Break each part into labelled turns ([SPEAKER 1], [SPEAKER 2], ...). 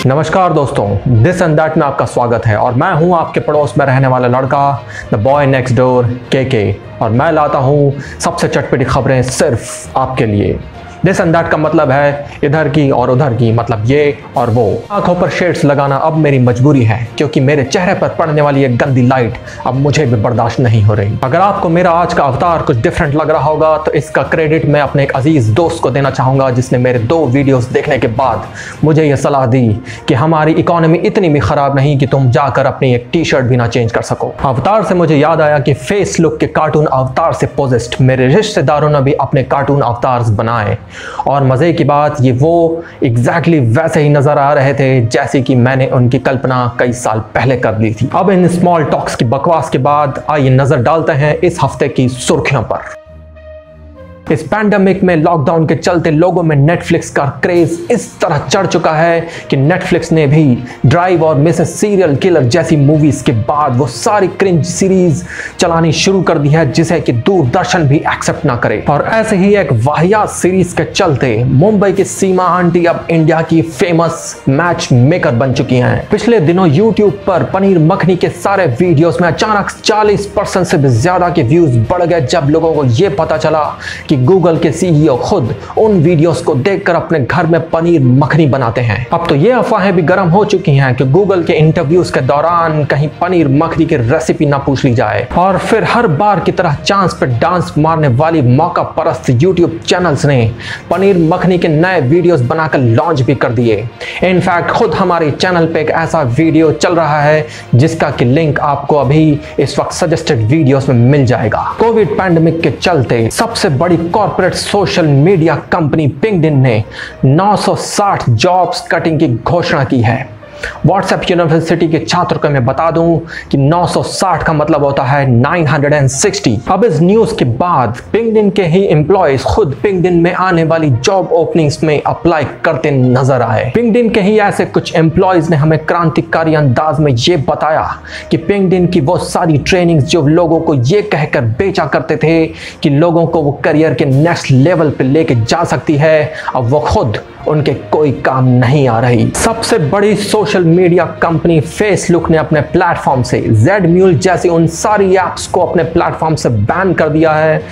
[SPEAKER 1] नमस्कार दोस्तों, this and that में आपका स्वागत है और मैं हूं आपके पड़ोस में रहने वाला लड़का द बॉय नेक्स्ट डोर के और मैं लाता हूं सबसे चटपटी खबरें सिर्फ आपके लिए। दिस एंड दैट का मतलब है इधर की और उधर की, मतलब ये और वो। आंखों पर शेड्स लगाना अब मेरी मजबूरी है क्योंकि मेरे चेहरे पर पड़ने वाली ये गंदी लाइट अब मुझे भी बर्दाश्त नहीं हो रही। अगर आपको मेरा आज का अवतार कुछ डिफरेंट लग रहा होगा तो इसका क्रेडिट मैं अपने एक अजीज दोस्त को देना चाहूंगा जिसने मेरे 2 वीडियोस देखने के बाद मुझे यह सलाह दी कि हमारी इकोनॉमी इतनी भी खराब नहीं कि तुम जाकर अपनी एक टी शर्ट भी ना चेंज कर सको। अवतार से मुझे याद आया कि फेस लुक के कार्टून अवतार से पोजेस्ट मेरे रिश्तेदारों ने भी अपने कार्टून अवतार्स बनाए और मज़े की बात ये वो एग्जैक्टली वैसे ही नज़र आ रहे थे जैसे कि मैंने उनकी कल्पना कई साल पहले कर ली थी। अब इन स्मॉल टॉक्स की बकवास के बाद आइए नज़र डालते हैं इस हफ्ते की सुर्खियों पर। इस पैंडेमिक में लॉकडाउन के चलते लोगों में नेटफ्लिक्स का क्रेज इस तरह चढ़ चुका है कि नेटफ्लिक्स ने भी ड्राइव और मिसेस सीरियल किलर जैसी मूवीज के बाद वो सारी क्रिंज सीरीज चलानी शुरू कर दी है जिसे कि दूरदर्शन भी एक्सेप्ट ना करे। और ऐसे ही एक वाहियात सीरीज के चलते मुंबई की सीमा आंटी अब इंडिया की फेमस मैच मेकर बन चुकी हैं। पिछले दिनों यूट्यूब पर पनीर मखनी के सारे वीडियोस में अचानक 40% से भी ज्यादा के व्यूज बढ़ गए जब लोगों को यह पता चला कि गूगल के सीईओ खुद उन वीडियोस को देखकर अपने घर में पनीर मखनी बनाते हैं। अब तो ये अफवाहें भी गर्म हो चुकी हैं कि गूगल के इंटरव्यूज के दौरान कहीं पनीर मखनी की रेसिपी ना पूछ ली जाए। और फिर हर बार की तरह चांस पे डांस मारने वाली मौका परस्त यूट्यूब चैनल्स ने पनीर मखनी के नए वीडियोस बनाकर लॉन्च भी कर दिए। इनफैक्ट खुद हमारे चैनल पे एक ऐसा वीडियो चल रहा है जिसका कि लिंक आपको अभी इस वक्त सजेस्टेड वीडियोस में मिल जाएगा। कोविड पैंडेमिक के चलते सबसे बड़ी कॉर्पोरेट सोशल मीडिया कंपनी पिंक्डइन ने 960 जॉब्स कटिंग की घोषणा की है। व्हाट्सएप यूनिवर्सिटी के छात्रों को मैं बता दूं कि 960 का मतलब होता है 960। अब इस न्यूज के बाद पिंक्डइन के ही एम्प्लॉयज खुद पिंक्डइन में आने वाली जॉब ओपनिंग्स में अप्लाई करते नजर आए। पिंक्डइन के ही ऐसे कुछ एम्प्लॉयज ने हमें क्रांतिकारी अंदाज में ये बताया कि पिंक्डइन की वो सारी ट्रेनिंग्स जो लोगों को ये कहकर बेचा करते थे कि लोगों को वो करियर के नेक्स्ट लेवल पे लेके जा सकती है, अब वो खुद उनके कोई काम नहीं आ रही। सबसे बड़ी सोशल मीडिया कंपनी फेसबुक ने अपने प्लेटफॉर्म से Zmule जैसी उन सारी ऐप्स को अपने प्लेटफॉर्म से बैन कर दिया है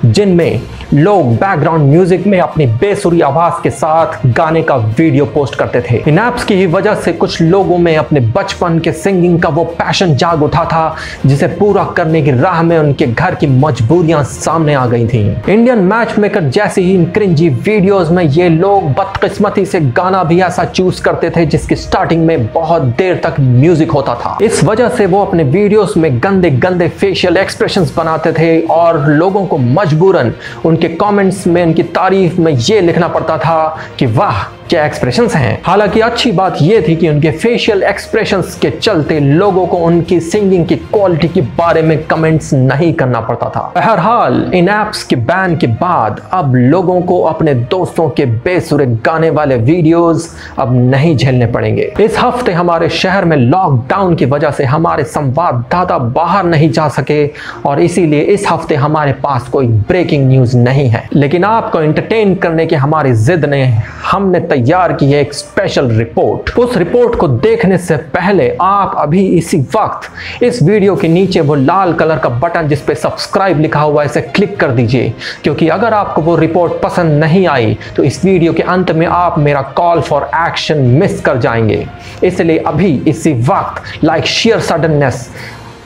[SPEAKER 1] जिनमें लोग बैकग्राउंड म्यूजिक में अपनी बेसुरी आवाज के साथ गाने का वीडियो पोस्ट करते थे। इन ऐप्स की ही वजह से कुछ लोगों में अपने बचपन के सिंगिंग का वो पैशन जाग उठा था जिसे पूरा करने की राह में उनके घर की मजबूरियां सामने आ गई थी। इंडियन मैच मेकर जैसी ही इन क्रिंजी वीडियोस में ये लोग किस्मती से गाना भी ऐसा चूज करते थे जिसकी स्टार्टिंग में बहुत देर तक म्यूजिक होता था। इस वजह से वो अपने वीडियोस में गंदे गंदे फेशियल एक्सप्रेशंस बनाते थे और लोगों को मजबूरन उनके कमेंट्स में उनकी तारीफ में ये लिखना पड़ता था कि वाह क्या एक्सप्रेशंस हैं। हालांकि अच्छी बात यह थी कि उनके फेशियल एक्सप्रेशंस के चलते लोगों को उनकी सिंगिंग की क्वालिटी के बारे में कमेंट्स नहीं करना पड़ता था। बहरहाल इन ऐप्स के बैन के बाद अब लोगों को अपने दोस्तों के बेसुरे गाने वाले वीडियोस अब नहीं झेलने पड़ेंगे। इस हफ्ते हमारे शहर में लॉकडाउन की वजह से हमारे संवाददाता बाहर नहीं जा सके और इसीलिए इस हफ्ते हमारे पास कोई ब्रेकिंग न्यूज नहीं है, लेकिन आपको एंटरटेन करने की हमारी जिद ने हमने तैयार की है एक स्पेशल रिपोर्ट। उस रिपोर्ट को देखने से पहले आप अभी इसी वक्त इस वीडियो के नीचे वो लाल कलर का बटन जिस पे सब्सक्राइब लिखा हुआ है इसे क्लिक कर दीजिए, क्योंकि अगर आपको वो रिपोर्ट पसंद नहीं आई तो इस वीडियो के अंत में आप मेरा कॉल फॉर एक्शन मिस कर जाएंगे। इसलिए अभी इसी वक्त लाइक शेयर सडननेस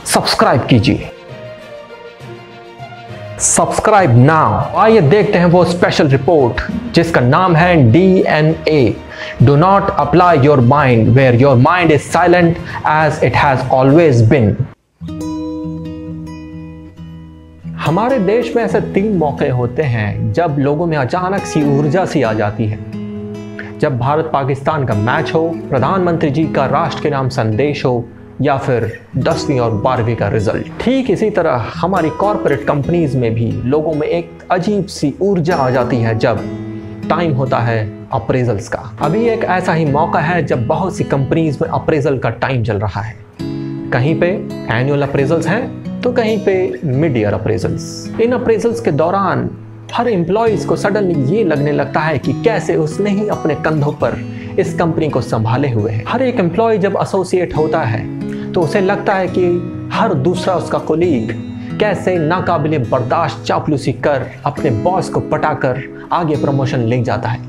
[SPEAKER 1] सब्सक्राइब कीजिए। Subscribe now. आइए देखते हैं वो स्पेशल रिपोर्ट जिसका नाम है DNA। Do not apply your mind where your mind is silent as it has always been. हमारे देश में ऐसे 3 मौके होते हैं जब लोगों में अचानक सी ऊर्जा सी आ जाती है। जब भारत पाकिस्तान का मैच हो, प्रधानमंत्री जी का राष्ट्र के नाम संदेश हो या फिर 10वीं और 12वीं का रिजल्ट। ठीक इसी तरह हमारी कॉर्पोरेट कंपनीज में भी लोगों में एक अजीब सी ऊर्जा आ जाती है जब टाइम होता है अप्रेजल्स का। अभी एक ऐसा ही मौका है जब बहुत सी कंपनीज में अप्रेजल का टाइम चल रहा है। कहीं पे एनुअल अप्रेजल्स हैं तो कहीं पे मिड ईयर अप्रेजल्स। इन अप्रेजल्स के दौरान हर एम्प्लॉयज को सडनली ये लगने लगता है कि कैसे उसने ही अपने कंधों पर इस कंपनी को संभाले हुए है। हर एक एम्प्लॉय जब एसोसिएट होता है तो उसे लगता है कि हर दूसरा उसका कोलीग कैसे नाकाबिले बर्दाश्त चापलूसी कर अपने बॉस को पटाकर आगे प्रमोशन ले जाता है।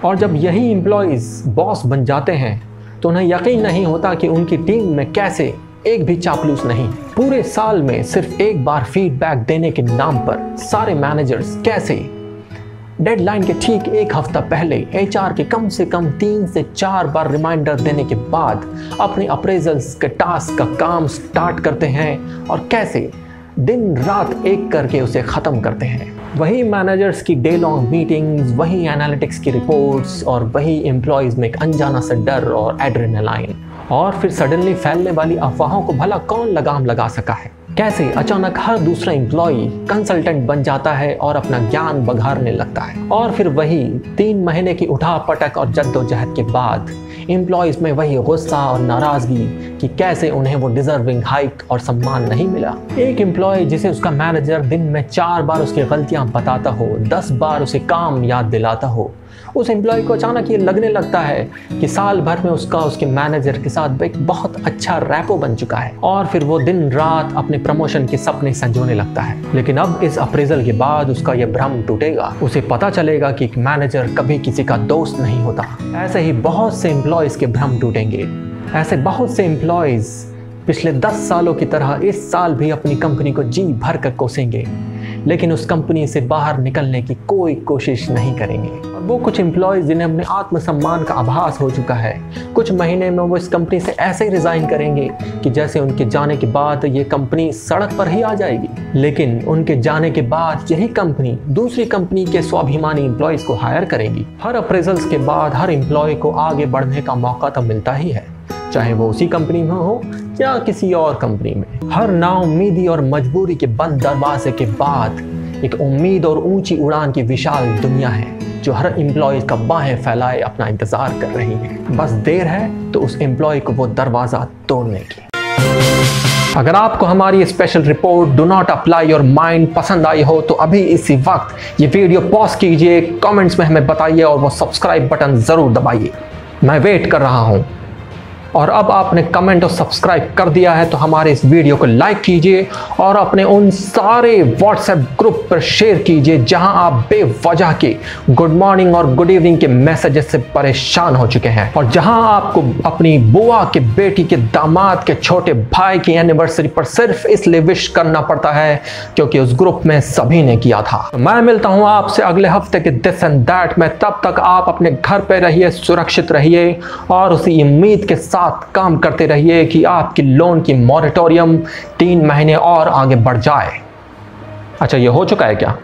[SPEAKER 1] और जब यही एम्प्लॉयज़ बॉस बन जाते हैं तो उन्हें यकीन नहीं होता कि उनकी टीम में कैसे एक भी चापलूस नहीं। पूरे साल में सिर्फ एक बार फीडबैक देने के नाम पर सारे मैनेजर्स कैसे डेडलाइन के ठीक एक हफ्ता पहले एचआर के कम से कम 3 से 4 बार रिमाइंडर देने के बाद अपने अप्रेजल्स के टास्क का काम स्टार्ट करते हैं और कैसे दिन रात एक करके उसे ख़त्म करते हैं। वही मैनेजर्स की डे लॉन्ग मीटिंग्स, वही एनालिटिक्स की रिपोर्ट्स और वही एम्प्लॉयज़ में एक अनजाना सा डर और एड्रेनालाइन। और फिर सडनली फैलने वाली अफवाहों को भला कौन लगाम लगा सका है। कैसे अचानक हर दूसरा एम्प्लॉय कंसल्टेंट बन जाता है और अपना ज्ञान बघारने लगता है। और फिर वही 3 महीने की उठा पटक और जद्दोजहद के बाद एम्प्लॉयज़ में वही गुस्सा और नाराज़गी कि कैसे उन्हें वो डिजर्विंग हाइक और सम्मान नहीं मिला। एक एम्प्लॉय जिसे उसका मैनेजर दिन में 4 बार उसकी गलतियां बताता हो, 10 बार उसे काम याद दिलाता हो, उस एम्प्लॉय को अचानक ये लगने लगता है कि साल भर में उसके मैनेजर के साथ एक बहुत अच्छा रैपो बन चुका है और फिर वो दिन रात अपने प्रमोशन के सपने संजोने लगता है। लेकिन अब इस अप्रेजल के बाद उसका यह भ्रम टूटेगा। उसे पता चलेगा कि एक मैनेजर कभी किसी का दोस्त नहीं होता। ऐसे ही बहुत से एम्प्लॉयज़ के भ्रम टूटेंगे। ऐसे बहुत से एम्प्लॉयज़ पिछले 10 सालों की तरह इस साल भी अपनी कंपनी को जी भर कर कोसेंगे, लेकिन उस कंपनी से बाहर निकलने की कोई कोशिश नहीं करेंगे। और वो कुछ एम्प्लॉयज़ जिन्हें अपने आत्मसम्मान का आभास हो चुका है, कुछ महीने में वो इस कंपनी से ऐसे ही रिज़ाइन करेंगे कि जैसे उनके जाने के बाद ये कंपनी सड़क पर ही आ जाएगी। लेकिन उनके जाने के बाद यही कंपनी दूसरी कंपनी के स्वाभिमानी एम्प्लॉयज़ को हायर करेगी। हर अप्रेजल्स के बाद हर एम्प्लॉय को आगे बढ़ने का मौका तो मिलता ही है, चाहे वो उसी कंपनी में हो या किसी और कंपनी में। हर नाउम्मीदी और मजबूरी के बंद दरवाजे के बाद एक उम्मीद और ऊंची उड़ान की विशाल दुनिया है जो हर एम्प्लॉय का बाहें फैलाए अपना इंतजार कर रही है। बस देर है तो उस एम्प्लॉय को वो दरवाजा तोड़ने की। अगर आपको हमारी special report do not apply your mind पसंद आई हो तो अभी इसी वक्त ये वीडियो पॉज कीजिए, कमेंट्स में हमें बताइए और वो सब्सक्राइब बटन ज़रूर दबाइए। मैं वेट कर रहा हूँ। और अब आपने कमेंट और सब्सक्राइब कर दिया है तो हमारे इस वीडियो को लाइक कीजिए और अपने उन सारे व्हाट्सएप ग्रुप पर शेयर कीजिए जहां आप बेवजह के गुड मॉर्निंग और गुड इवनिंग के मैसेजेस से परेशान हो चुके हैं और जहां आपको अपनी बुआ के बेटी के दामाद के छोटे भाई की एनिवर्सरी पर सिर्फ इसलिए विश करना पड़ता है क्योंकि उस ग्रुप में सभी ने किया था। मैं मिलता हूं आपसे अगले हफ्ते के दिस एंड दैट में। तब तक आप अपने घर पे रहिए, सुरक्षित रहिए और उसी उम्मीद के साथ काम करते रहिए कि आपकी लोन की मॉरेटोरियम 3 महीने और आगे बढ़ जाए। अच्छा, ये हो चुका है क्या?